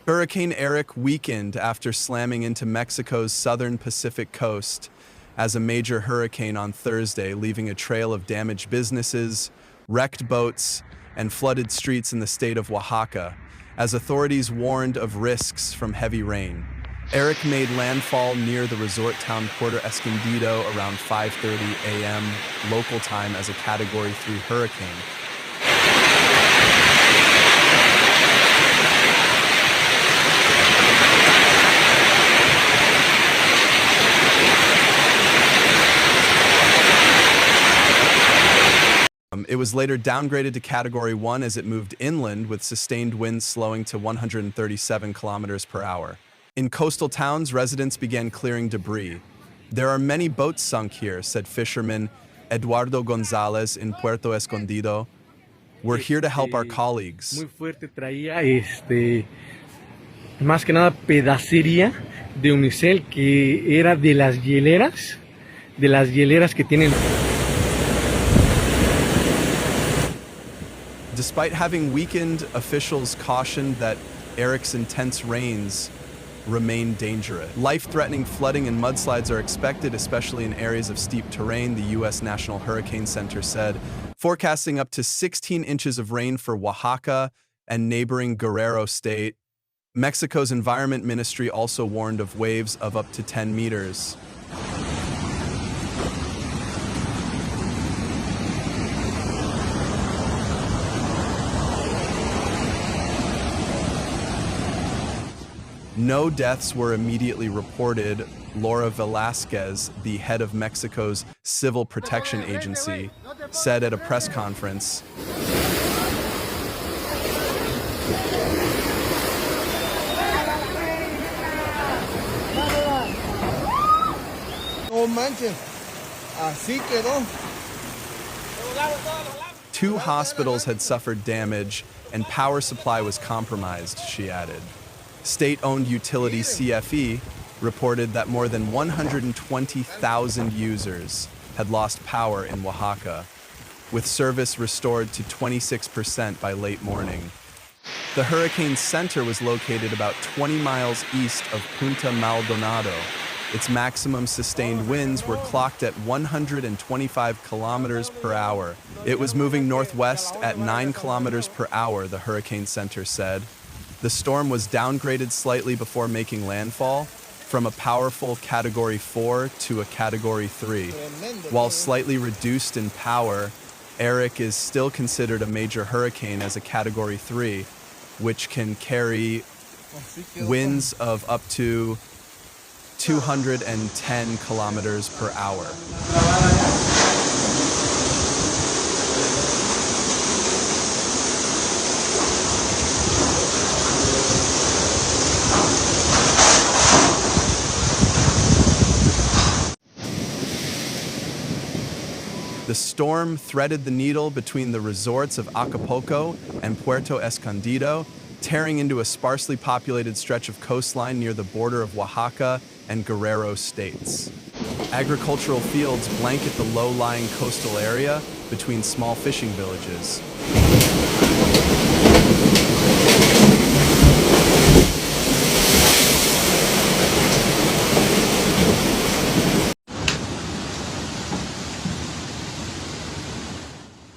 Hurricane Erick weakened after slamming into Mexico's southern Pacific coast as a major hurricane on Thursday, leaving a trail of damaged businesses, wrecked boats, and flooded streets in the state of Oaxaca, as authorities warned of risks from heavy rain. Erick made landfall near the resort town Puerto Escondido around 5:30 a.m. local time as a Category 3 hurricane. It was later downgraded to Category 1 as it moved inland with sustained winds slowing to 137 kilometers per hour. In coastal towns, residents began clearing debris. There are many boats sunk here, said fisherman Eduardo Gonzalez in Puerto Escondido. We're here to help our colleagues. Muy fuerte traía más que nada pedacería de unicel que era de las hieleras que tienen. Despite having weakened, officials cautioned that Erick's intense rains remain dangerous. Life-threatening flooding and mudslides are expected, especially in areas of steep terrain, the U.S. National Hurricane Center said, forecasting up to 16 inches of rain for Oaxaca and neighboring Guerrero state. Mexico's Environment Ministry also warned of waves of up to 10 meters. No deaths were immediately reported, Laura Velasquez, the head of Mexico's Civil Protection Agency, said at a press conference. No manches, así quedó. Two hospitals had suffered damage and power supply was compromised, she added. State-owned utility CFE reported that more than 120,000 users had lost power in Oaxaca, with service restored to 26% by late morning. The hurricane center was located about 20 miles east of Punta Maldonado. Its maximum sustained winds were clocked at 125 kilometers per hour. It was moving northwest at 9 kilometers per hour, the hurricane center said. The storm was downgraded slightly before making landfall, from a powerful Category 4 to a Category 3. While slightly reduced in power, Erick is still considered a major hurricane as a Category 3, which can carry winds of up to 210 kilometers per hour. The storm threaded the needle between the resorts of Acapulco and Puerto Escondido, tearing into a sparsely populated stretch of coastline near the border of Oaxaca and Guerrero states. Agricultural fields blanket the low-lying coastal area between small fishing villages.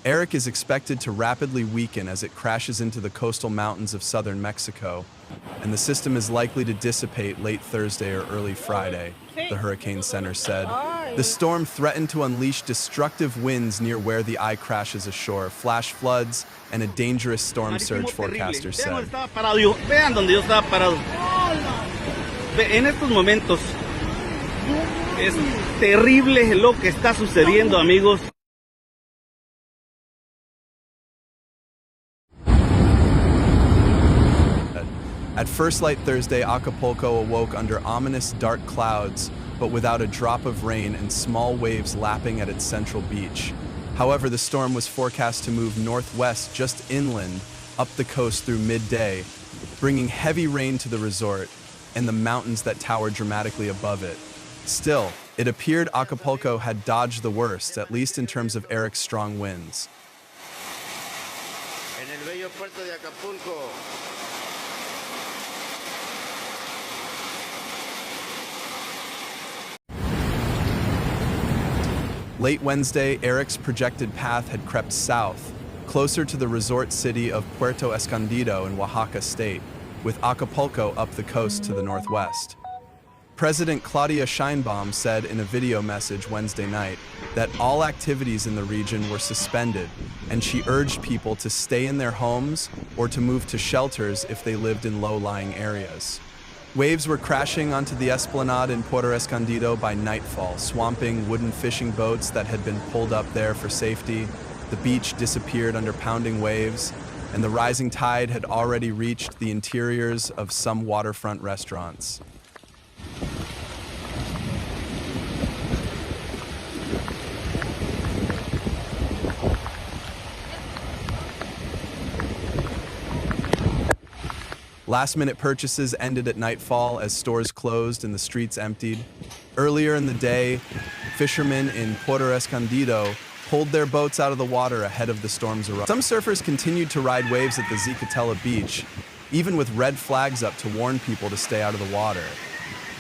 Erick is expected to rapidly weaken as it crashes into the coastal mountains of southern Mexico, and the system is likely to dissipate late Thursday or early Friday, the Hurricane Center said. The storm threatened to unleash destructive winds near where the eye crashes ashore, flash floods, and a dangerous storm surge, forecasters said. Vean donde yo estaba parado. En estos momentos es terrible lo que está sucediendo, amigos. At first light Thursday, Acapulco awoke under ominous dark clouds, but without a drop of rain and small waves lapping at its central beach. However, the storm was forecast to move northwest just inland, up the coast through midday, bringing heavy rain to the resort and the mountains that tower dramatically above it. Still, it appeared Acapulco had dodged the worst, at least in terms of Erick's strong winds. En el bello puerto de Acapulco. Late Wednesday, Eric's projected path had crept south, closer to the resort city of Puerto Escondido in Oaxaca state, with Acapulco up the coast to the northwest. President Claudia Sheinbaum said in a video message Wednesday night that all activities in the region were suspended, and she urged people to stay in their homes or to move to shelters if they lived in low-lying areas. Waves were crashing onto the esplanade in Puerto Escondido by nightfall, swamping wooden fishing boats that had been pulled up there for safety. The beach disappeared under pounding waves, and the rising tide had already reached the interiors of some waterfront restaurants. Last-minute purchases ended at nightfall as stores closed and the streets emptied. Earlier in the day, fishermen in Puerto Escondido pulled their boats out of the water ahead of the storm's arrival. Some surfers continued to ride waves at the Zicatela beach, even with red flags up to warn people to stay out of the water.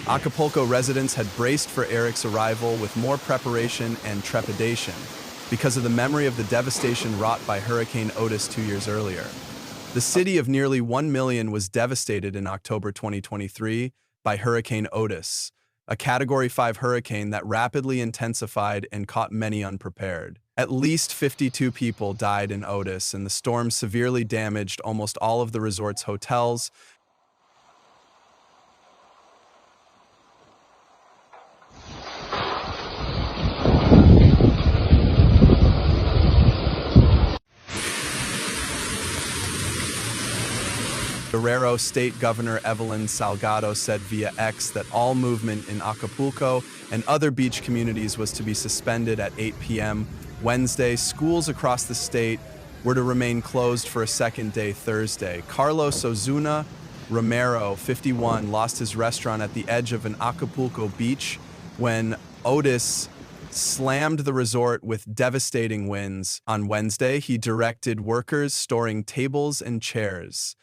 Acapulco residents had braced for Eric's arrival with more preparation and trepidation because of the memory of the devastation wrought by Hurricane Otis 2 years earlier. The city of nearly 1 million was devastated in October 2023 by Hurricane Otis, a Category 5 hurricane that rapidly intensified and caught many unprepared. At least 52 people died in Otis, and the storm severely damaged almost all of the resort's hotels. Guerrero State Governor Evelyn Salgado said via X that all movement in Acapulco and other beach communities was to be suspended at 8 p.m. Wednesday. Schools across the state were to remain closed for a second day Thursday. Carlos Ozuna Romero, 51, lost his restaurant at the edge of an Acapulco beach when Otis slammed the resort with devastating winds. On Wednesday, he directed workers storing tables and chairs